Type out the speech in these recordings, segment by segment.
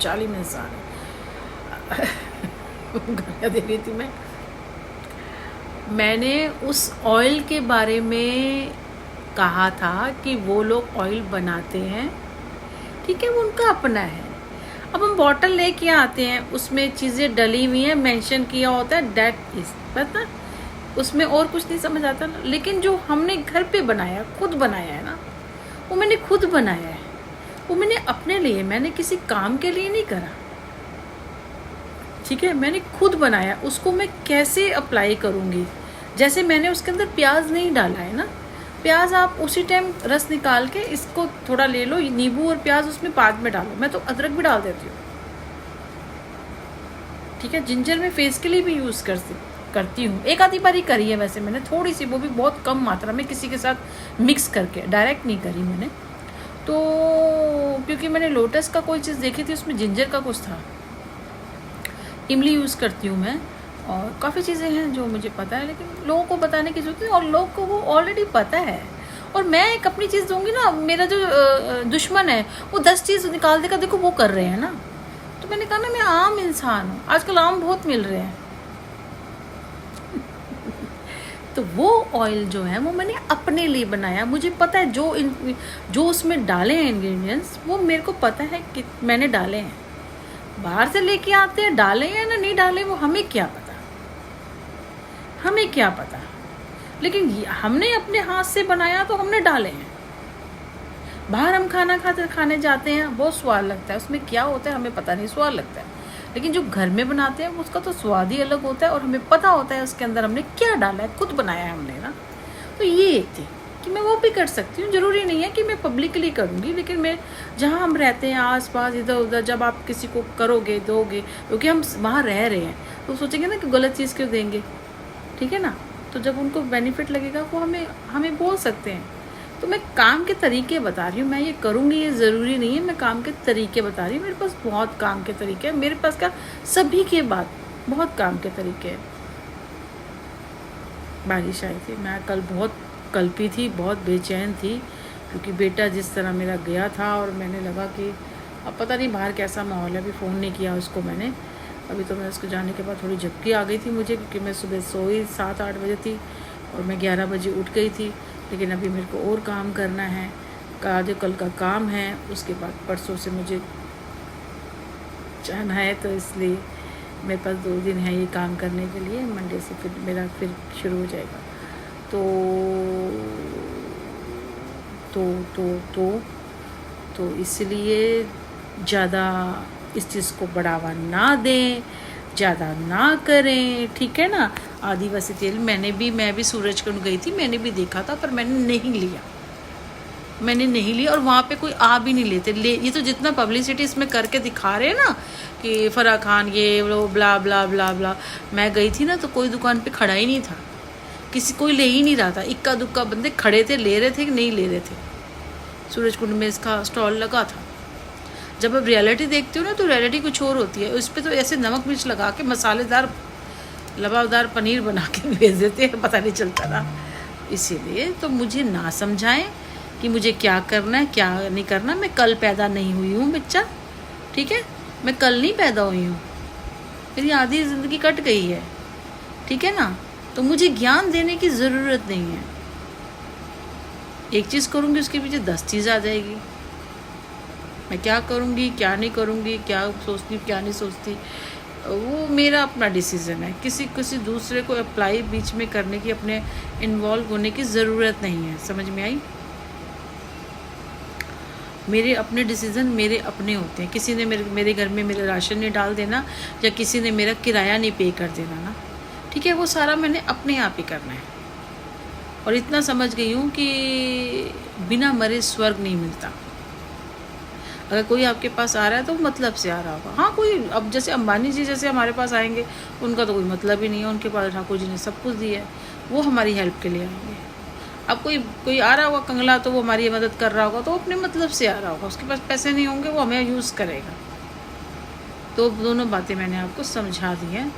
जालिम इंसान है। गालियाँ दे रही थी मैंने उस ऑयल के बारे में कहा था कि वो लोग ऑयल बनाते हैं, ठीक है, वो उनका अपना है। अब हम बॉटल लेके आते हैं, उसमें चीज़ें डली हुई हैं, मेंशन किया होता है डेट इज, पता, उसमें और कुछ नहीं समझ आता ना। लेकिन जो हमने घर पे बनाया, खुद बनाया है ना, वो मैंने खुद बनाया है, वो मैंने अपने लिए, मैंने किसी काम के लिए नहीं करा, ठीक है, मैंने खुद बनाया। उसको मैं कैसे अप्लाई करूँगी? जैसे मैंने उसके अंदर प्याज नहीं डाला है ना, प्याज आप उसी टाइम रस निकाल के इसको थोड़ा ले लो, नींबू और प्याज उसमें बाद में डालो। मैं तो अदरक भी डाल देती हूँ, ठीक है। जिंजर में फेस के लिए भी यूज़ करती हूँ, एक आधी बारी करी है वैसे मैंने, थोड़ी सी, वो भी बहुत कम मात्रा में, किसी के साथ मिक्स करके, डायरेक्ट नहीं करी मैंने। तो क्योंकि मैंने लोटस का कोई चीज़ देखी थी, उसमें जिंजर का कुछ था। इमली यूज़ करती हूँ मैं, और काफ़ी चीज़ें हैं जो मुझे पता है, लेकिन लोगों को बताने की ज़रूरत है, और लोगों को वो ऑलरेडी पता है। और मैं एक अपनी चीज़ दूंगी ना, मेरा जो दुश्मन है वो 10 चीज़ निकाल देगा, देखो वो कर रहे हैं ना। तो मैंने कहा ना, मैं आम इंसान हूँ, आजकल आम बहुत मिल रहे हैं। तो वो ऑयल जो है वो मैंने अपने लिए बनाया, मुझे पता है जो उसमें डाले हैं इंग्रेडिएंट्स, वो मेरे को पता है कि मैंने डाले हैं। बाहर से लेके आते हैं, डाले हैं ना नहीं डाले, वो हमें क्या पता, हमें क्या पता। लेकिन हमने अपने हाथ से बनाया तो हमने डाले हैं। बाहर हम खाना खाने जाते हैं, बहुत स्वाद लगता है, उसमें क्या होता है हमें पता नहीं, स्वाद लगता है। लेकिन जो घर में बनाते हैं उसका तो स्वाद ही अलग होता है, और हमें पता होता है उसके अंदर हमने क्या डाला है, खुद बनाया है हमने ना। तो ये एक थी कि मैं वो भी कर सकती हूँ, ज़रूरी नहीं है कि मैं पब्लिकली करूँगी। लेकिन मैं जहाँ हम रहते हैं आस पास इधर उधर, जब आप किसी को करोगे, दोगे, क्योंकि हम वहाँ रह रहे हैं, तो सोचेंगे ना कि गलत चीज़ क्यों देंगे, ठीक है ना। तो जब उनको बेनिफिट लगेगा वो हमें बोल सकते हैं। तो मैं काम के तरीके बता रही हूँ, मैं ये करूँगी ये ज़रूरी नहीं है, मैं काम के तरीके बता रही हूँ। मेरे पास बहुत काम के तरीके हैं, मेरे पास क्या, सभी के बाद बहुत काम के तरीके हैं। बारिश आई थी, मैं कल बहुत कल्पी थी, बहुत बेचैन थी, क्योंकि बेटा जिस तरह मेरा गया था, और मैंने लगा कि अब पता नहीं बाहर कैसा माहौल है। अभी फ़ोन नहीं किया उसको मैंने, अभी तो मैं उसको जाने के बाद थोड़ी झपकी आ गई थी मुझे, क्योंकि मैं सुबह सोई 7-8 बजे थी और मैं 11 बजे उठ गई थी। लेकिन अभी मेरे को और काम करना है, जो कल का काम है, उसके बाद परसों से मुझे जाना है, तो इसलिए मेरे पास 2 दिन है ये काम करने के लिए। मंडे से फिर मेरा फिर शुरू हो जाएगा। तो तो तो तो तो इसलिए ज़्यादा इस चीज़ को बढ़ावा ना दें, ज़्यादा ना करें, ठीक है ना। आदिवासी तेल मैं भी सूरजकुंड गई थी, मैंने भी देखा था, पर मैंने नहीं लिया। और वहाँ पे कोई आ भी नहीं लेते ये तो जितना पब्लिसिटी इसमें करके दिखा रहे हैं ना कि फराह खान ये वो ब्ला ब्ला ब्ला ब्ला, मैं गई थी ना तो कोई दुकान पे खड़ा ही नहीं था, कोई ले ही नहीं रहा था, इक्का दुक्का बंदे खड़े थे, ले रहे थे कि नहीं ले रहे थे। सूरजकुंड में इसका स्टॉल लगा था। जब आप रियलिटी देखते हो ना तो रियलिटी कुछ और होती है, उस पर तो ऐसे नमक मिर्च लगा के मसालेदार लबाबदार पनीर बना के भेज देते हैं, पता नहीं चलता ना। इसीलिए तो मुझे ना समझाएं कि मुझे क्या करना है क्या नहीं करना। मैं कल पैदा नहीं हुई हूँ बच्चा, ठीक है, मैं कल नहीं पैदा हुई हूँ, मेरी आधी ज़िंदगी कट गई है, ठीक है ना। तो मुझे ज्ञान देने की ज़रूरत नहीं है। एक चीज़ करूँगी उसके पीछे 10 चीज़ आ जाएगी। मैं क्या करूँगी क्या नहीं करूँगी, क्या सोचती क्या नहीं सोचती, वो मेरा अपना डिसीज़न है। किसी दूसरे को अप्लाई बीच में करने की, अपने इन्वॉल्व होने की ज़रूरत नहीं है। समझ में आई? मेरे अपने डिसीज़न मेरे अपने होते हैं। किसी ने मेरे घर में मेरा राशन नहीं डाल देना, या किसी ने मेरा किराया नहीं पे कर देना ना, ठीक है, वो सारा मैंने अपने आप ही करना है। और इतना समझ गई हूँ कि बिना मरे स्वर्ग नहीं मिलता। अगर कोई आपके पास आ रहा है तो मतलब से आ रहा होगा। हाँ, कोई अब जैसे अंबानी जी जैसे हमारे पास आएंगे, उनका तो कोई मतलब ही नहीं है, उनके पास ठाकुर जी ने सब कुछ दिया है, वो हमारी हेल्प के लिए आएंगे। अब कोई आ रहा होगा कंगला, तो वो हमारी मदद कर रहा होगा, तो अपने मतलब से आ रहा होगा, उसके पास पैसे नहीं होंगे, वो हमें यूज़ करेगा। तो दोनों बातें मैंने आपको समझा दी हैं,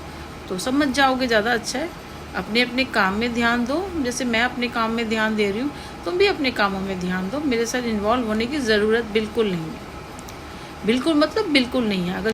तो समझ जाओगे, ज़्यादा अच्छा है। अपने अपने काम में ध्यान दो, जैसे मैं अपने काम में ध्यान दे रही हूँ, तुम भी अपने कामों में ध्यान दो। मेरे साथ इन्वॉल्व होने की ज़रूरत बिल्कुल नहीं है। बिल्कुल मतलब बिल्कुल नहीं है। अगर